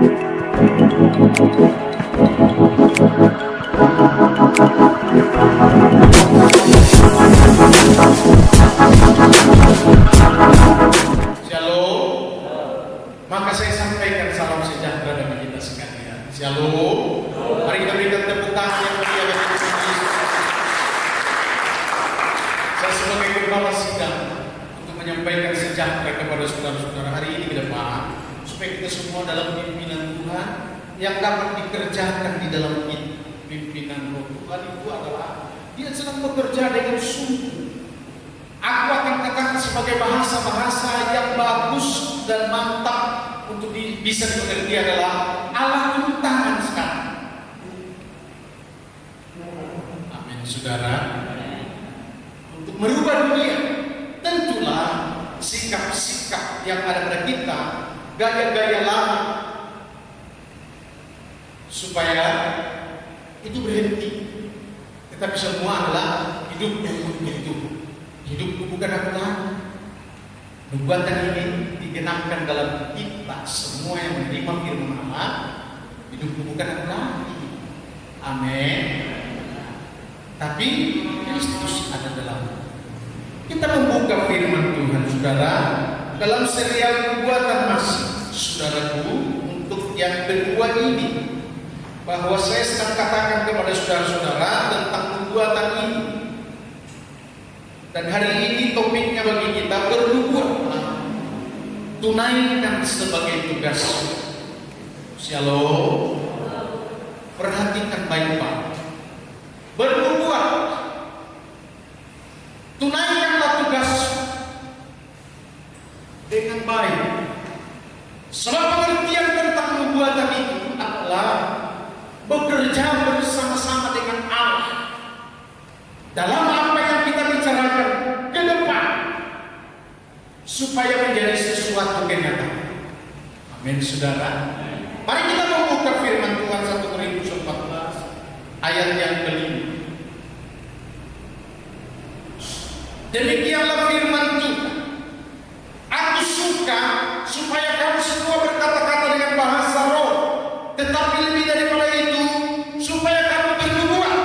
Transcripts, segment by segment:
Shalom. Maka saya sampaikan salam sejahtera bagi kita sekalian. Shalom. Mari kita berikan tepuk tangan yang mulia bagi Tuhan Yesus. Saya sebagai kepala sidang untuk menyampaikan sejahtera kepada saudara-saudara hari ini ke depan, supaya kita semua dalam pimpinan Tuhan yang dapat dikerjakan di dalam pimpinan Roh Tuhan itu adalah Dia sedang bekerja dengan sungguh. Aku akan katakan sebagai bahasa-bahasa yang bagus dan mantap untuk bisa dimengerti adalah Allah turun tangan sekarang. Amin, saudara. Untuk merubah dunia, tentulah sikap-sikap yang ada pada kita, gaya-gaya lama, supaya itu berhenti. Tetapi semua adalah hidup untuk itu. Hidupku bukan aku lagi. Nubuatan ini digenapkan dalam kita semua yang menerima firman Allah. Hidupku bukan aku lagi. Amin. Tapi Kristus ada dalam. Kita membuka firman Tuhan, saudara, dalam serial nubuatan masih, saudaraku, untuk yang kedua ini, bahwa saya sedang katakan kepada saudara-saudara tentang nubuatan ini. Dan hari ini topiknya bagi kita bernubuat, tunaikan sebagai tugas. Shalom. Perhatikan baik-baik. Bernubuat, tunaikanlah tugas dengan baik. Sebab pengertian tentang nubuatan itu adalah bekerja bersama-sama dengan Allah dalam apa yang kita bicarakan ke depan, supaya menjadi sesuatu kenyataan. Amin, saudara. Mari kita membuka firman Tuhan 1 Korintus 14 ayat yang kelima. Demikianlah firman Tuhan. Aku suka supaya kamu semua berkata-kata dengan bahasa roh, tetapi lebih daripada itu, supaya kamu bernubuat.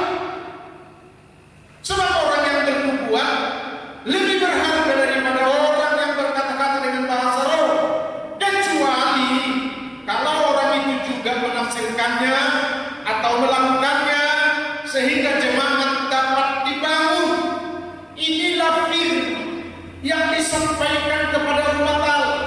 Sebab orang yang bernubuat lebih berharga daripada orang yang berkata-kata dengan bahasa roh, kecuali kalau orang itu juga menafsirkannya atau melakukannya sehingga jemaat dapat dibangun. Inilah firman yang disampaikan kepada umat Allah.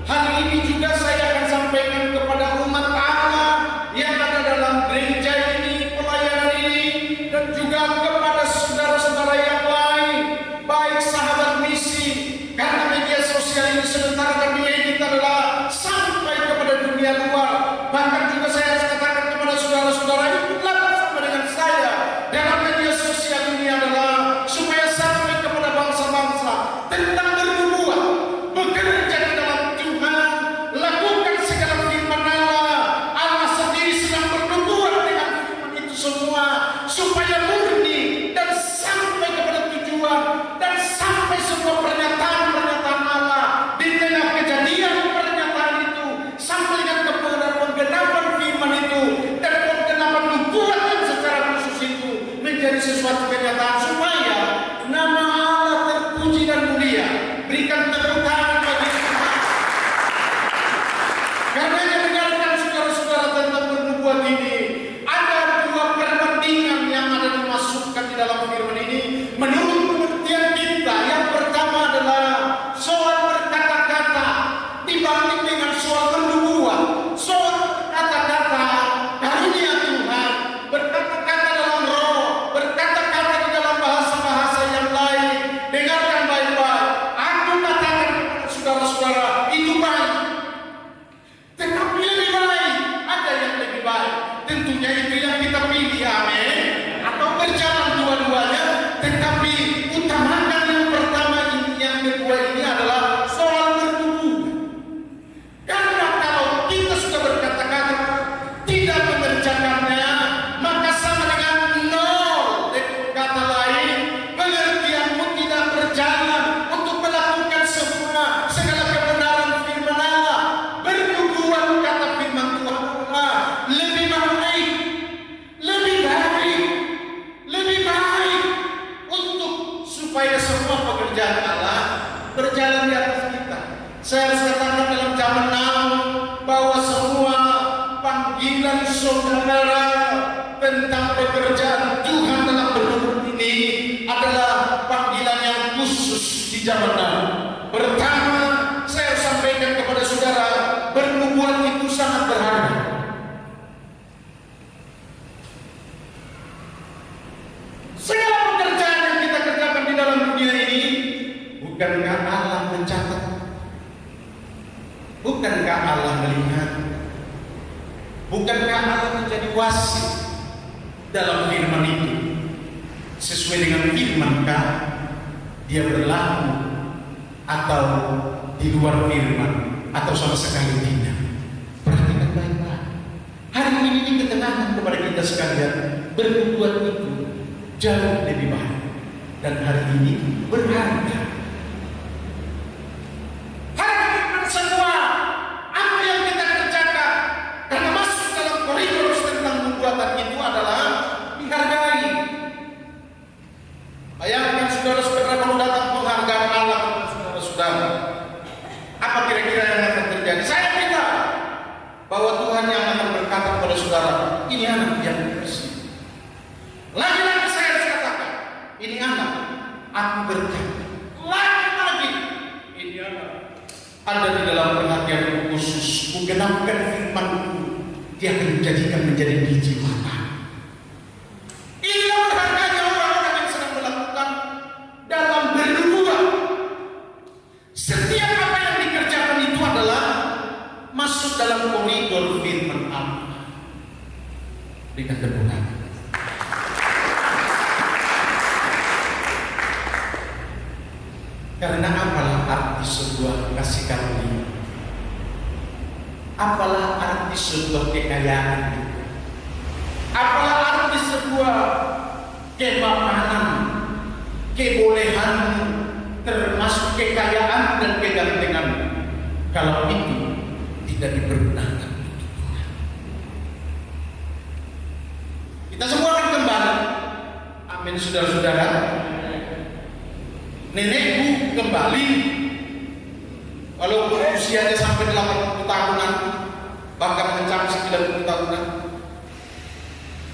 Hari ini juga saya akan sampaikan kepada umat Allah yang ada dalam gereja ini, pelayanan ini, dan juga kepada saudara-saudara yang lain, baik sahabat misi, karena media sosial ini sementara kami edit adalah sampai kepada dunia luar. Bahkan juga saya harus katakan kepada saudara-saudara, ikutlah bersama dengan saya dalam media sosial ini adalah supaya sampai kepada bangsa-bangsa tentang bernubuat. panggilan saudara tentang pekerjaan Tuhan dalam bernubuat ini adalah panggilan yang khusus di zaman now. Pertama, saya sampaikan kepada saudara, bernubuat itu sangat berharga. Segala pekerjaan yang kita kerjakan di dalam dunia ini, bukankah Allah mencatat? Bukankah Allah melihat? Bukankah Allah menjadi wasit dalam firman itu? Sesuai dengan firmankah dia berlaku atau di luar firman atau sama sekali tidak? Perhatikan baik-baik. Hari ini dikenakan kepada kita sekalian, bernubuat itu jauh lebih baik dan hari ini berharga. Harapkan semua apa yang kita kerjakan karena masuk dalam koridor tentang nubuatan itu adalah dihargai. Bayangkan saudara-saudara kalau datang penghargaan Allah kepada saudara-saudara, apa kira-kira yang akan terjadi? Saya minta bahwa Tuhan yang akan berkata kepada saudara, ini anak yang bersih. Lagi-lagi saya harus katakan, ini anak aku berkata. Lagi-lagi, ini anak ada di dalam perhatian khusus. Menggenapkan firman-Mu, dia akan menjadikan menjadi biji mata. Inilah berharganya orang-orang yang sedang melakukan dalam bernubuat. Setiap apa yang dikerjakan itu adalah masuk dalam koridor firman Allah. Berikan tepuk tangan. Karena apalah arti sebuah kasih karunia? Apalah arti sebuah kekayaan? Apalah arti sebuah kemapanan, kebolehan, termasuk kekayaan dan kegantengan, kalau itu tidak dipergunakan untuk Tuhan? Kita semua akan kembali. Amin, saudara-saudara. Nenekku kembali, walaupun usianya sampai 80 tahunan, bahkan mencapai 90 tahunan.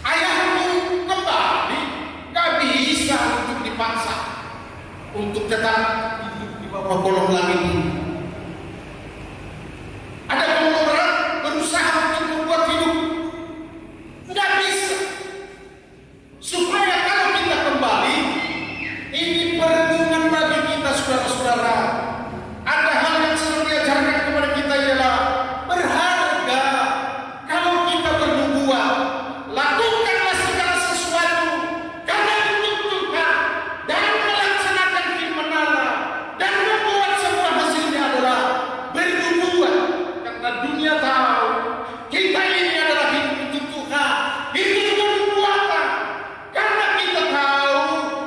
Ayahku kembali, gak bisa untuk dipaksa untuk tetap hidup di bawah kolong langit ini. Ada orang berusaha untuk membuat hidup, nggak bisa. Supaya kalau kita kembali, ini perenungan bagi kita saudara-saudara. Ada hal yang selalu diajarkan kepada kita ialah berharga. Kalau kita bernubuat, lakukanlah segala sesuatu karena untuk Tuhan dan melaksanakan firman Allah dan membuat semua hasilnya adalah bernubuat. Karena dunia tahu kita ini adalah hidup untuk Tuhan, hidup bernubuatan. Karena kita tahu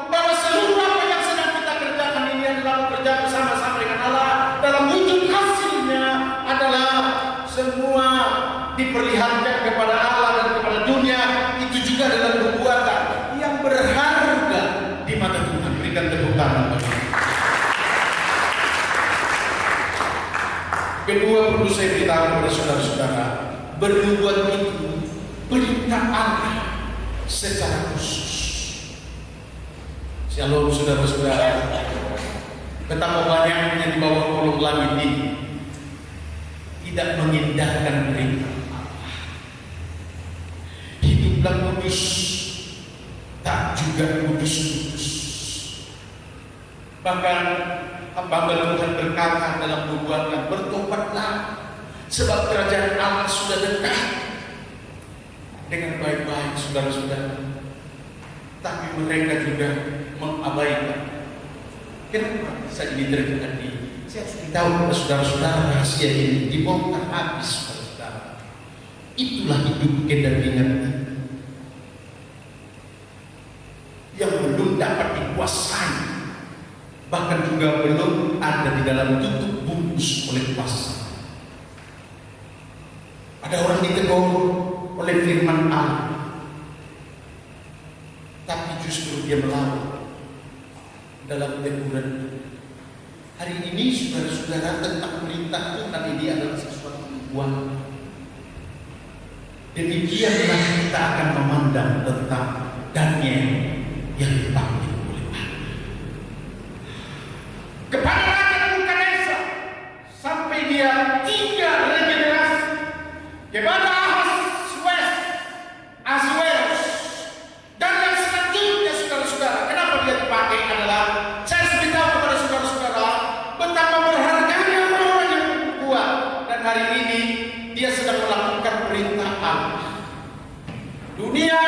bahwa seluruh apa yang sedang kita kerjakan ini adalah bekerja bersama-sama dengan Allah. Dalam wujud hasilnya adalah semua diperlihatkan kepada Allah dan kepada dunia. Itu juga adalah perbuatan yang berharga di mata Tuhan. Berikan tepuk tangan bagi. Kedua, perlu saya beritahu kepada saudara-saudara, bernubuat itu perintah Allah secara khusus. Shalom saudara-saudara. Betapa banyaknya di bawah kolong langit ini tidak mengindahkan perintah Allah. Hiduplah kudus, tak juga kudus-kudus. Bahkan hamba Tuhan berkata dalam nubuatan, bertobatlah sebab kerajaan Allah sudah dekat. Dengan baik-baik saudara-saudara. Tapi mereka juga mengabaikan. Kenapa bisa ini terjadi? Saya harus beritahu kepada saudara-saudara, rahasia ini dibongkar habis saudara-saudara. Itulah hidup kedagingan yang belum dapat dikuasai, bahkan juga belum ada di dalam tutup bungkus oleh kuasa. Ada orang ditegur oleh firman Allah, tapi justru dia melawan dalam teguran. Hari ini saudara-saudara, tentang perintah Tuhan ini adalah sesuatu yang buang. Demikianlah kita akan memandang tentang Daniel yang dipanggil oleh Allah. Kepada Raja Nebukadnezar sampai dia 3 regenerasi. Kepada Ahasuerus dan yang selanjutnya, saudara-saudara. Kenapa dia dipakai adalah saya sudah tahu kepada saudara-saudara betapa berharganya orang yang kuat, dan hari ini dia sedang melakukan perintah Allah. Dunia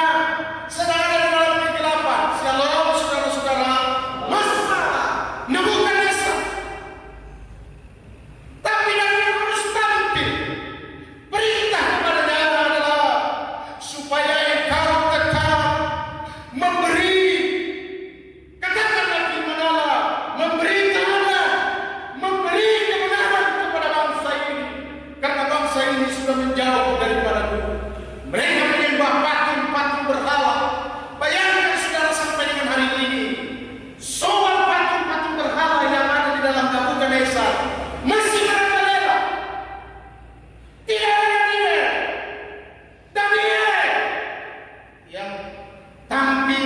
sedang ada dalam kegelapan. Shalom saudara-saudara. Masa Nebukadnezar, tapi Daniel harus tampil. Perintah kepadanya adalah supaya engkau tetap memberi, katakanlah firman-Allah, memberi teladan, memberi kebenaran kepada bangsa ini, karena bangsa ini sudah menjauh daripada Tuhan. Mereka menyembah patung-patung berhala. Bayangkan saudara sampai dengan hari ini, soal patung-patung berhala yang ada di dalam Nebukadnezar masih merajalela. Tidak ada Daniel yang tampil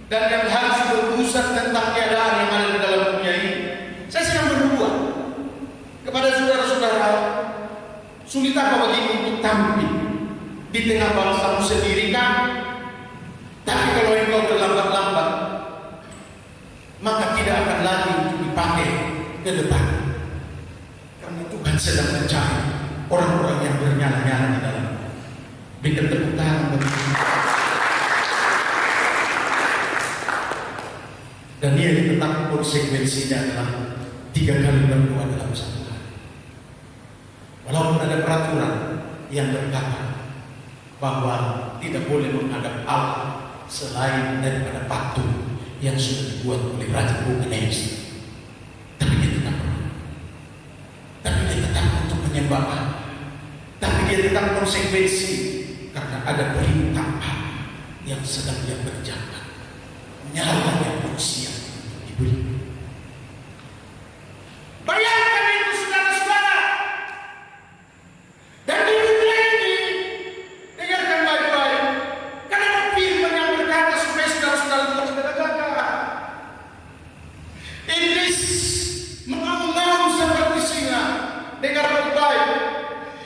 dan yang harus berurusan tentang keadaan yang ada di dalam dunia ini. Saya sedang berdoa kepada saudara-saudara, sulit apa bagimu untuk tampil di tengah bangsamu sendiri kan? Tapi kalau engkau berlambat-lambat, maka tidak akan lagi dipakai ke depan. Karena Tuhan sedang mencari orang-orang yang bernyala-nyala di dalam. Berikan tepuk tangan bagi Tuhan. Daniel tetap konsekuensinya adalah 3 kali berdoa dalam satu hari. Walaupun ada peraturan yang berkata bahwa tidak boleh menghadap Allah selain daripada patung yang sudah dibuat oleh Raja Nebukadnezar, tapi dia tetap berdoa. Tapi dia tetap untuk menyembah Allah. Tapi dia tetap konsekuensi karena ada perintah Allah yang sedang dia kerjakan. Nyala yang manusia diberi. Bayangkan itu saudara-saudara. Dan di dunia ini, dengarkan baik-baik. Karena firman yang berkata supaya saudara-saudara tidak bergagah. Iblis mengaum-ngaum seperti singa. Dengar baik-baik.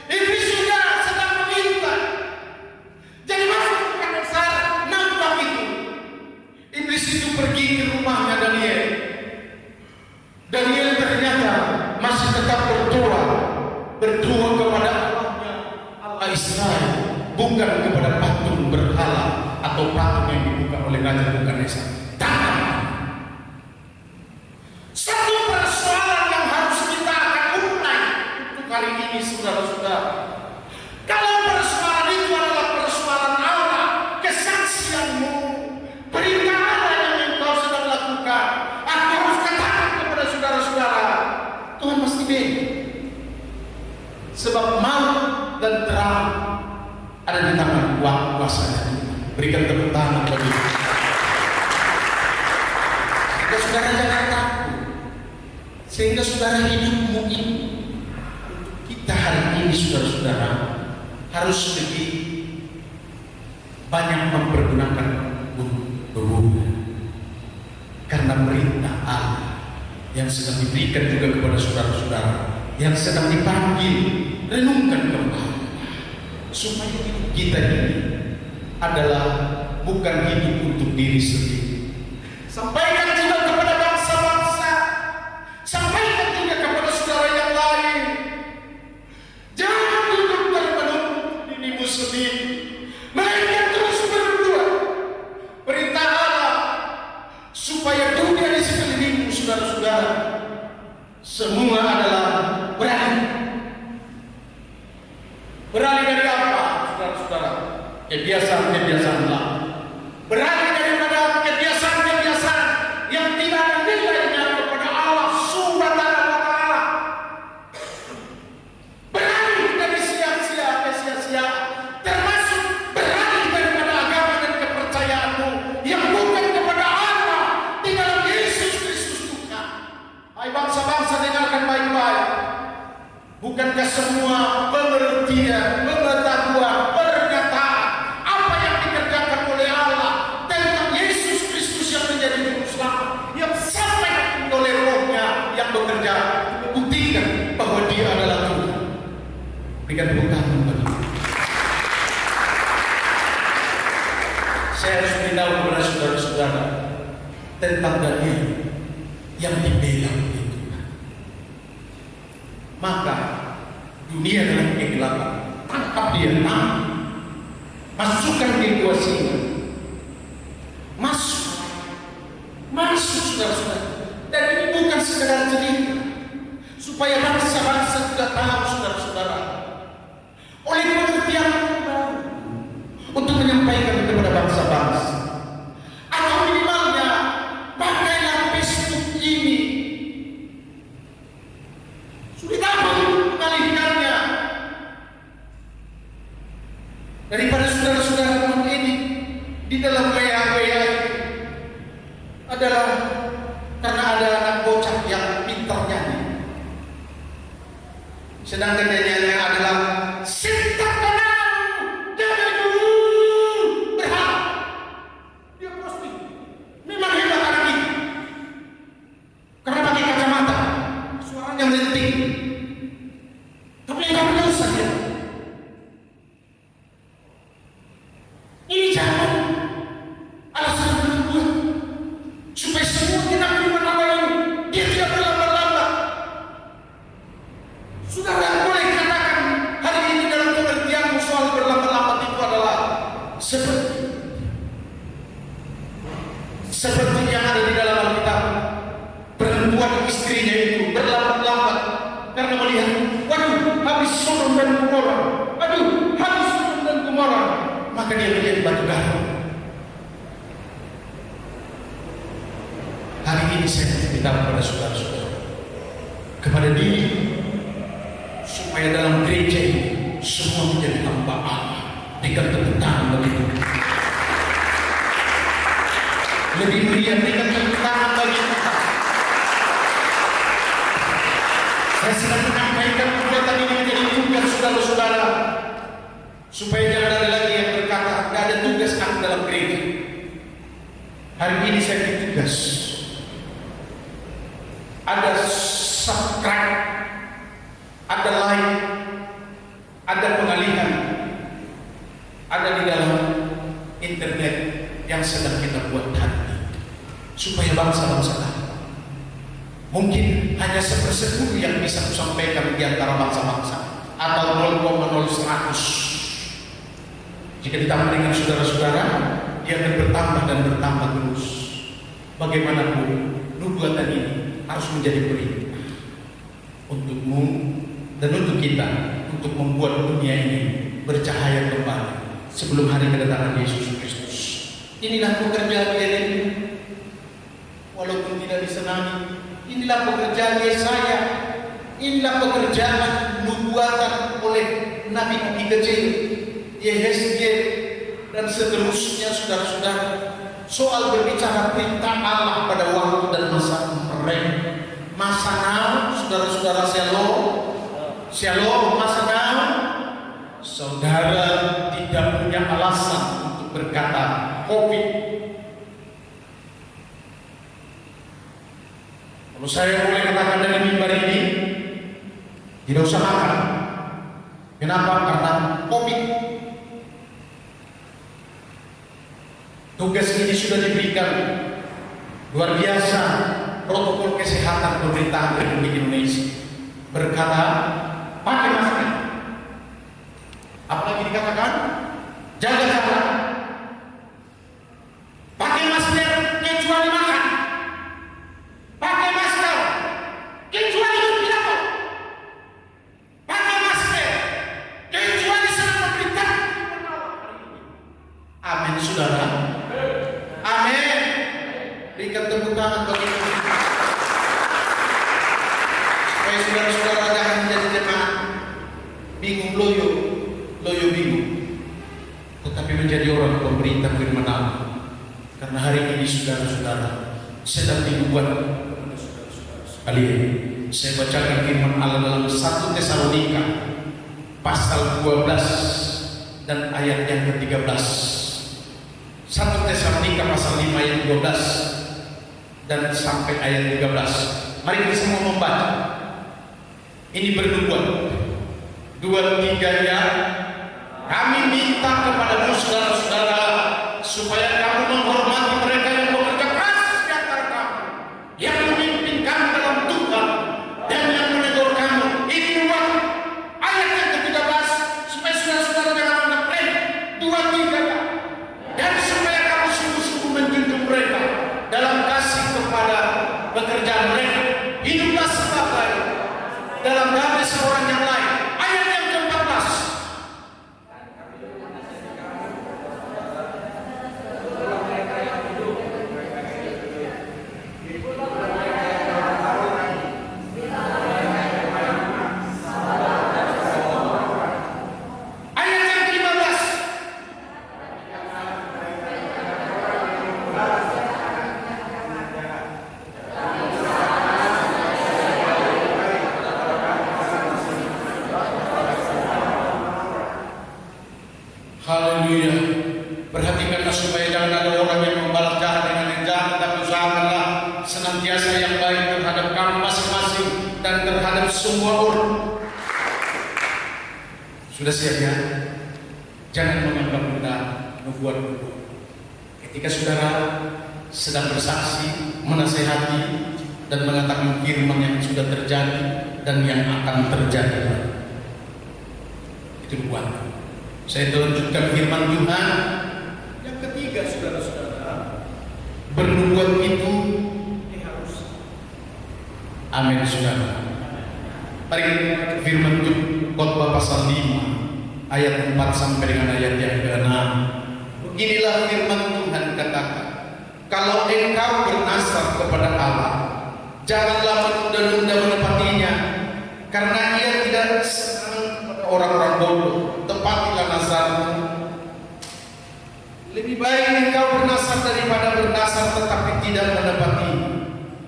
Iblis juga sedang mengintai. Jadi masuk ke dasar nampak itu. Iblis itu pergi ke rumahnya Daniel. Daniel ternyata masih tetap berdoa kepada Allahnya, Allah Israel, bukan kepada patung berhala atau patung yang dibuka oleh Raja Nebukadnezar. Satu persoalan yang harus kita akan mulai untuk hari ini, saudara-saudara. Kalau persoalan itu adalah persoalan Allah, kesaksianmu, perintah Allah yang engkau sedang lakukan, aku harus katakan kepada saudara-saudara, Tuhan pasti beda. Sebab maut dan terang ada di tangan kuasanya. Berikan tepuk tangan bagi saudara, jangan takut. Sehingga saudara hidupmu ini, kita hari ini saudara-saudara harus lebih banyak mempergunakan berubah. Karena perintah Allah yang sedang diberikan juga kepada saudara-saudara yang sedang dipanggil, renungkan kembali supaya hidup kita ini adalah bukan hidup untuk diri sendiri. Sampaikan juga kepada bangsa-bangsa, sampaikan juga kepada saudara yang lain. Jangan duduk termenung dirimu sendiri, melainkan terus berdoa. Perintah Allah supaya dunia di sekelilingmu, saudara-saudara, semua adalah beralih dari apa, saudara-saudara? Kebiasaan-kebiasaan lama. Beralih daripada kebiasaan-kebiasaan yang tidak ada nilainya kepada Allah Subhanahu wa Ta'ala. Beralih dari sia-sia ke sia-sia, termasuk beralih daripada agama dan kepercayaanmu yang bukan kepada Allah di dalam Yesus Kristus Tuhan. Hai bangsa-bangsa, dengarkan baik-baik. Bukankah semua pengertian, pengetahuan tangan bagi. Saya harus beritahu kepada saudara-saudara tentang Daniel yang dibela oleh Tuhan. Maka dunia dalam kegelapan, tangkap dia, masukkan dia kuasinya, masuk saudara-saudara. Dan ini bukan sekedar cerita, supaya bangsa-bangsa sudah tahu saudara-saudara, oleh pengertian baru untuk menyampaikan kepada bangsa-bangsa, atau minimalnya pakailah Facebook ini. Sudah gampang mengalihkannya daripada saudara-saudara teman ini di dalam WA itu adalah karena ada anak bocah yang pintar nyanyi, sedangkan nyanyiannya adalah cinta tenang jangan berharap. Dia posting, memang hebat anak ini karena pakai kacamata, suaranya melenting, tapi yang gak usah dia. Ini jangan alasan kedua supaya semua kita firman Allah ini dia tidak berlambat-lambat. Saudara boleh katakan hari ini dalam pengertianmu soal berlambat-lambat itu adalah seperti yang ada di dalam Alkitab. Perempuan istrinya itu berlambat-lambat karena melihat, waduh, habis Sodom dan Gomora, maka dia menjadi batu garam. Hari ini saya minta kepada saudara-saudara, kepada diri, supaya dalam gereja ini semua menjadi hamba Allah. Berikan tepuk tangan bagi Tuhan. Lebih meriah, berikan tepuk tangan bagi Tuhan. Saya sedang menyampaikan perbuatan ini menjadi tugas saudara-saudara, supaya jangan ada lagi yang berkata tidak ada tugas aku dalam gereja. Hari ini saya ditugas. Ada subscribe, ada like, ada pengalihan, ada di dalam internet yang sedang kita buat hari ini, supaya bangsa-bangsa tahu. Mungkin hanya 1/10 yang bisa kusampaikan di antara bangsa-bangsa, atau 0,01. Jika ditambah dengan saudara-saudara, dia akan bertambah dan bertambah terus. Bagaimanapun, nubuatan ini harus menjadi perintah untukmu dan untuk kita, untuk membuat dunia ini bercahaya kembali sebelum hari kedatangan Yesus Kristus. Inilah pekerjaan Yeremia, walaupun tidak disenangi. Inilah pekerjaan Yesaya, inilah pekerjaan nubuatan oleh nabi-nabi kecil, Yehezkiel dan seterusnya, saudara-saudara, soal berbicara perintah Allah pada waktu dan masa mereka. Masa now, saudara-saudara, shalom, masa now. Saudara tidak punya alasan untuk berkata COVID. Kalau saya boleh katakan dari mimbar ini, tidak usah makan. Kenapa? Karena COVID. Tugas ini sudah diberikan luar biasa. Protokol kesehatan pemerintahan Republik Indonesia berkata pakai masker. Apalagi dikatakan jaga jarak. Pakai masker kecuali makan. Pakai masker kecuali berpidato. Pakai masker kecuali sedang berperintah. Amin, saudara. Amin. Berikan tepuk tangan bagi Tuhan. Supaya saudara-saudara jangan menjadi jemaat bingung loyo bingung, tetapi menjadi orang pemberita firman Allah. Karena hari ini saudara-saudara sedang dibuat kepada saudara-saudara sekalian. Saya bacakan firman Allah dalam 1 Tesalonika pasal 12 dan ayat yang ke-13. 1 Tesalonika pasal 5 ayat 12 dan sampai ayat 13. Mari kita semua membaca. Ini bernubuat. 2-3-nya, kami minta kepadamu saudara-saudara supaya kamu menghormati mereka yang bekerja keras di antara kamu, yang memimpin kamu dalam Tuhan dan yang menegur kamu. Ini buat ayat yang ke-13 supaya saudara-saudara jangan anggap remeh. 2-3-nya, dan supaya kamu sungguh-sungguh menjunjung mereka dalam kasih kepada pekerjaan mereka. Hiduplah sebagai dalam damai seorang yang lain. Ayat yang ke-14. Ayat yang ke-15. Haleluya. Perhatikanlah supaya jangan ada orang yang membalas jahat dengan yang jahat, tapi usahakanlah senantiasa yang baik terhadap kamu masing-masing dan terhadap semua orang. Sudah siap ya? Jangan menganggap rendah nubuat-nubuat. Ketika saudara sedang bersaksi, menasehati dan mengatakan firman yang sudah terjadi dan yang akan terjadi, itu nubuat. Saya lanjutkan firman Tuhan yang ketiga, saudara-saudara, bernubuat itu harus. Amin, saudara. Mari firman Khotbah pasal 5 ayat 4 sampai dengan ayat yang ke-6. Beginilah firman Tuhan katakan, kalau engkau bernasar kepada Allah, janganlah menunda-nunda menepatinya, karena ia tidak senang kepada orang-orang bodoh. Tepatilah nasarmu. Lebih baik engkau bernasar daripada bernasar tetapi tidak menepati.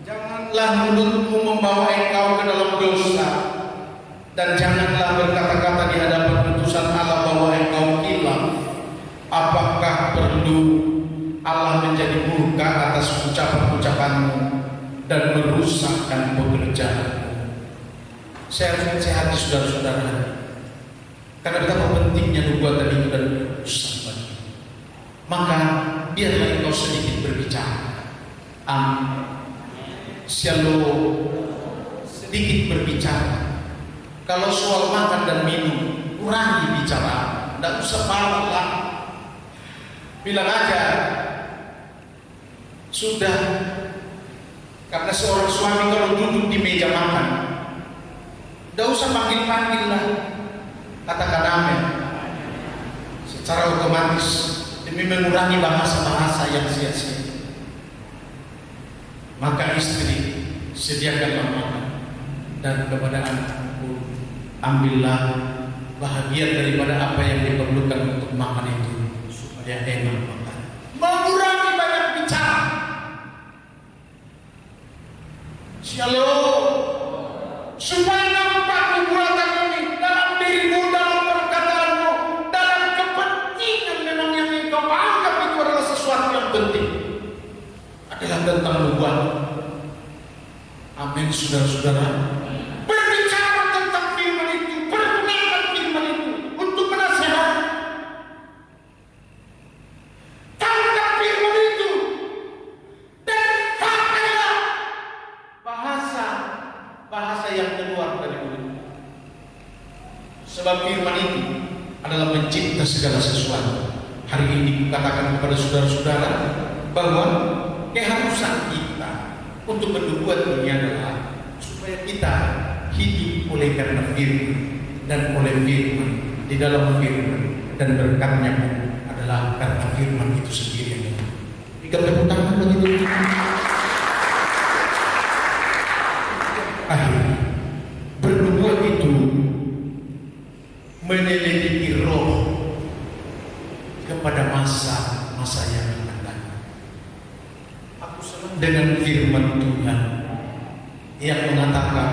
Janganlah mulutmu membawa engkau ke dalam dosa, dan janganlah berkata-kata di hadapan putusan Allah bahwa engkau kilaf. Apakah perlu Allah menjadi murka atas ucapan-ucapanmu dan merusakkan pekerjaanmu? Saya harus menasihati saudara-saudara, karena betapa pentingnya nubuatan itu dan urusan bagi. Maka biarlah engkau sedikit berbicara. Shalom. Sedikit berbicara. Kalau soal makan dan minum, kurangi bicara. Tidak usah banyak lah. Bilang aja sudah. Karena seorang suami kalau duduk di meja makan, tidak usah panggil-panggil lah. Katakan amin. Secara otomatis demi mengurangi bahasa-bahasa yang sia-sia. Maka istri sediakanlah makan, dan kepada anak pun ambillah bahagian daripada apa yang diperlukan untuk makan itu supaya enak makan. Mengurangi banyak bicara. Shalom. Supaya nampak nubuatan ini dalam dirimu, dalam perkataanmu, dalam kepentingan memang yang engkau anggap itu adalah sesuatu yang penting, adalah tentang nubuat. Amin, saudara-saudara. Berbicara tentang firman itu, pergunakan firman itu untuk menasihat. Tangkap firman itu dan pakailah bahasa yang keluar dari mulut. Sebab firman itu adalah pencipta segala sesuatu. Hari ini katakan kepada saudara-saudara bahwa keharusan kita untuk bernubuat ini adalah supaya kita hidup oleh karena firman, dan oleh firman, di dalam firman, dan berkatnya adalah karena firman itu sendiri. Jika tepuk tangan begitu. Akhirnya bernubuat itu menyelidiki roh kepada masa yang akan datang. Aku senang dengan firman Tuhan yang mengatakan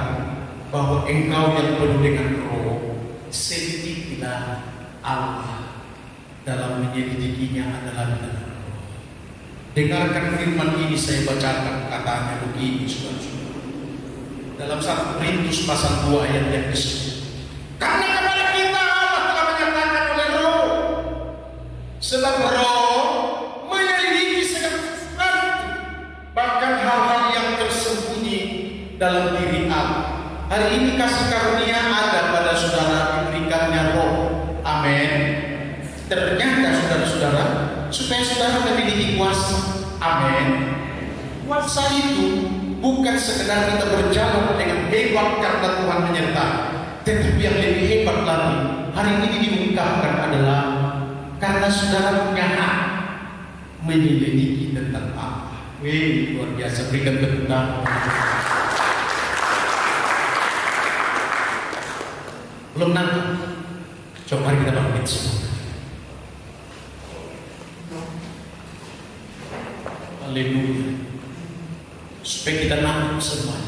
bahwa engkau yang penuh dengan roh, selidikilah Allah, dalam menyelidikinya adalah dengan roh. Dengarkan firman ini saya bacakan, katanya begini, saudara-saudara. Dalam 1 Korintus pasal 2 ayat yang ke-10. Karena kepada dalam diri Allah. Hari ini kasih karunia ada pada saudara, diberikannya Roh. Amin. Ternyata saudara-saudara, supaya saudara memiliki kuasa. Amin. Kuasa itu bukan sekedar kita berjalan dengan hebat karena Tuhan menyertai, tetapi yang lebih hebat lagi hari ini diungkapkan adalah karena saudara punya hak menyelidiki tentang Allah. Wih, luar biasa. Berikan tepuk tangan. Belum nangkep? Coba mari kita bangkit semua. Haleluya. Supaya kita nangkep semua.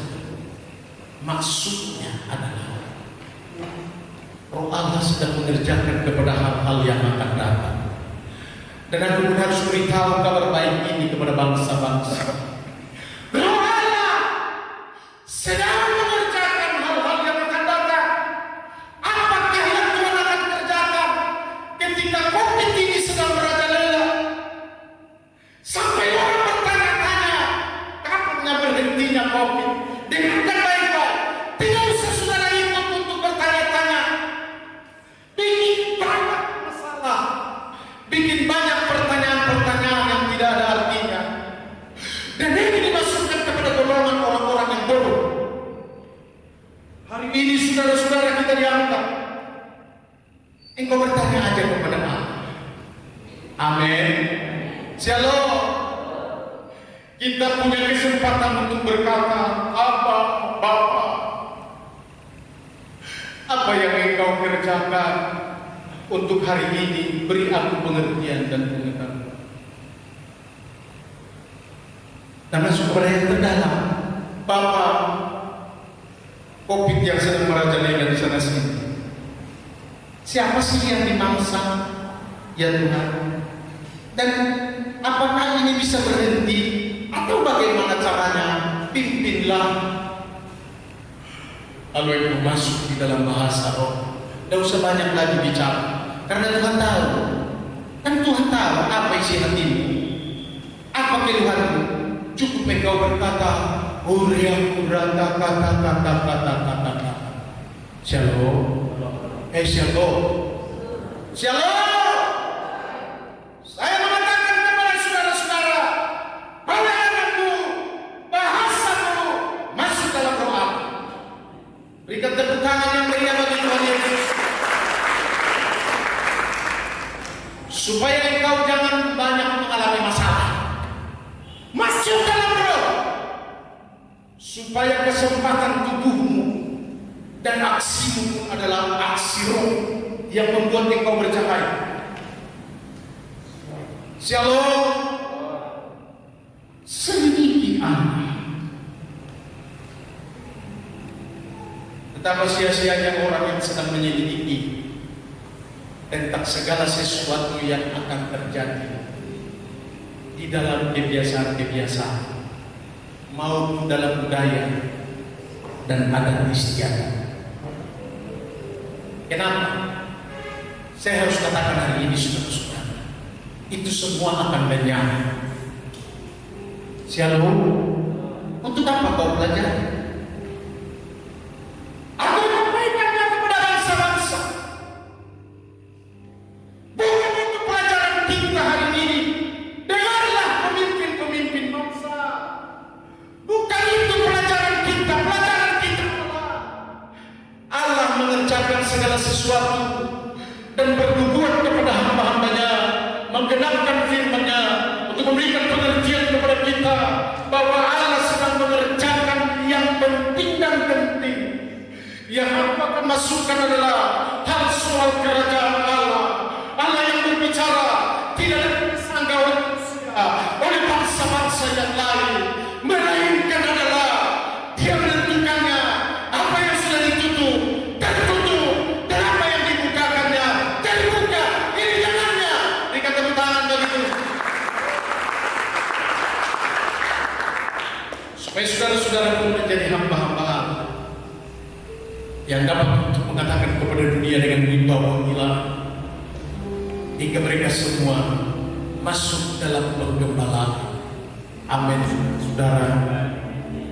Maksudnya adalah Roh Allah sedang mengerjakan kepada hal-hal yang akan datang. Dan aku pun harus beritahu kabar baik ini kepada bangsa-bangsa. Roh Allah sedang mengerjakan hal-hal yang akan datang. Apakah yang Tuhan akan kerjakan ketika COVID ini sedang merajalela? Sampai orang bertanya-tanya, kapannya berhentinya COVID? Dengarkan baik-baik. Tidak usah saudara ikut untuk bertanya-tanya. Bikin banyak masalah, bikin banyak pertanyaan-pertanyaan yang tidak ada artinya. Dan ini dimasukkan kepada golongan orang-orang yang bodoh. Hari ini saudara-saudara kita diangkat. Engkau bertanya aja kepada Allah. Amin. Shalom. Kita punya kesempatan untuk berkata, Abba, Bapa, apa yang engkau kerjakan untuk hari ini, beri aku pengertian dan pengetahuan. Dan masuk kepada yang terdalam. Bapa, COVID yang sedang merajalela di sana sini. Siapa sih yang dimangsa? Ya Tuhan. Dan apakah ini bisa berhenti? Atau bagaimana caranya? Pimpinlah. Lalu ibu masuk di dalam bahasa roh. Tidak usah banyak lagi bicara. Karena Tuhan tahu. Kan Tuhan tahu apa isi hatimu. Apa keluhanmu. Cukup engkau berkata, kata. Shalom. Shalom. Shalom. Saya mengatakan kepada saudara-saudara, pandanganmu, bahasamu masuk dalam roh Allah. Berikan tepuk tangan yang meriah bagi Tuhan Yesus. Supaya engkau jangan banyak mengalami masalah. Masuk dalam roh. Supaya kesempatan tubuhmu dan aksimu adalah aksi roh yang membuat engkau bercahaya. Shalom. Selidiki Allah. Betapa sia-sianya orang yang sedang menyelidiki tentang segala sesuatu yang akan terjadi di dalam kebiasaan-kebiasaan maupun dalam budaya dan adat istiadat. Kenapa? Saya harus katakan hari ini saudara-saudara, itu semua akan lenyap. Shalom. Untuk apa kau belajar? Aku menyampaikannya kepada bangsa-bangsa. Bukan untuk pelajaran kita hari ini. Dengarlah pemimpin-pemimpin bangsa. Bukan itu pelajaran kita. Pelajaran kita adalah Allah mengerjakan segala sesuatu dan bernubuat kepada hamba-hambanya, menggenapkan firman-Nya untuk memberikan pengertian kepada kita bahwa Allah sedang mengerjakan yang penting dan penting. Yang aku akan masukkan adalah hal soal kerajaan Allah. Allah yang berbicara tidak dapat disangka oleh bangsa-bangsa yang lain, melainkan adalah Dia menentukannya apa yang sudah ditutup tertutup, dan apa yang dibukakannya terbuka. Ini jalannya. Berikan tepuk tangan begitu. Supaya saudara-saudara pun menjadi hamba-hamba Allah yang dapat untuk mengatakan kepada dunia dengan wibawa ilahi, hingga mereka semua masuk dalam penggembala. Amin, saudara.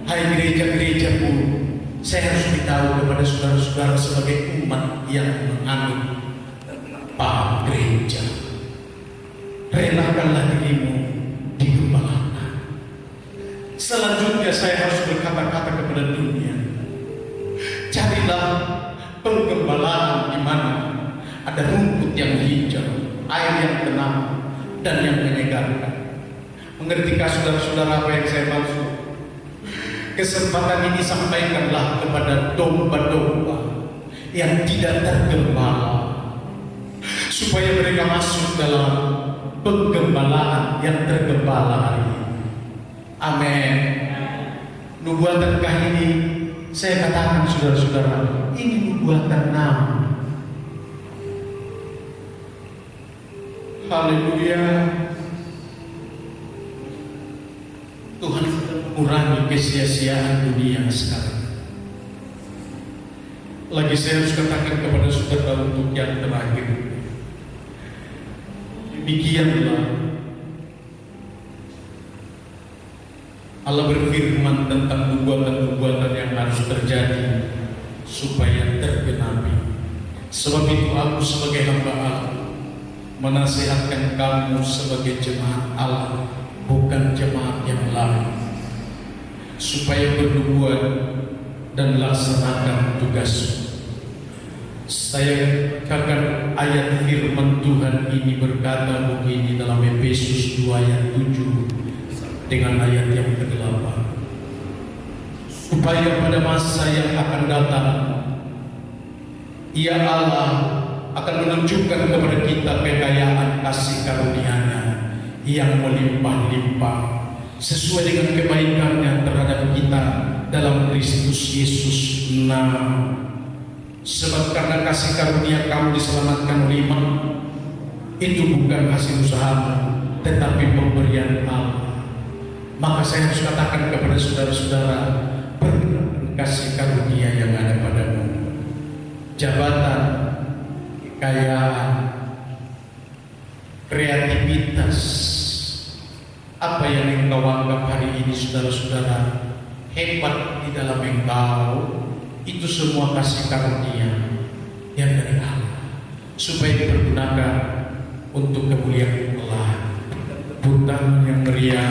Hai gereja-gereja pun, saya harus beritahu kepada saudara-saudara sebagai umat yang menganut Pak Gereja, relakanlah dirimu digembalakan. Selanjutnya saya harus berkata-kata kepada dunia, carilah penggembalaan di mana ada rumput yang hijau, air yang tenang, dan yang menyegarkan. Mengertikah saudara-saudara apa yang saya maksud? Kesempatan ini sampaikanlah kepada domba-domba yang tidak tergembala, supaya mereka masuk dalam penggembalaan yang tergembala hari ini. Amin. Nubuatankah ini? Saya katakan saudara-saudara, ini nubuatan nama. Haleluya. Tuhan sedang mengurangi kesia-siaan dunia sekarang. Lagi saya harus katakan kepada saudara untuk yang terakhir, demikianlah Allah berfirman tentang nubuatan-nubuatan yang harus terjadi supaya tergenapi. Sebab itu aku sebagai hamba Allah menasihatkan kamu sebagai jemaat Allah, bukan jemaat yang lain, supaya bernubuat dan laksanakan tugasmu. Saya katakan ayat firman Tuhan ini berkata begini dalam Efesus 2 ayat 7 dengan ayat yang ke-8, supaya pada masa yang akan datang Ia Allah akan menunjukkan kepada kita kekayaan kasih karunia-Nya yang melimpah-limpah sesuai dengan kebaikan-Nya terhadap kita dalam Kristus Yesus. Sebab karena kasih karunia kamu diselamatkan oleh iman, itu bukan hasil usahamu, tetapi pemberian Allah. Maka saya harus katakan kepada saudara-saudara, bergunakan kasih karunia yang ada padamu, jabatan, kekayaan, kreativitas, apa yang engkau anggap hari ini saudara-saudara hebat di dalam engkau, itu semua kasih karunia yang dari Allah, supaya dipergunakan untuk kemuliaan Allah. Bentang yang meriah.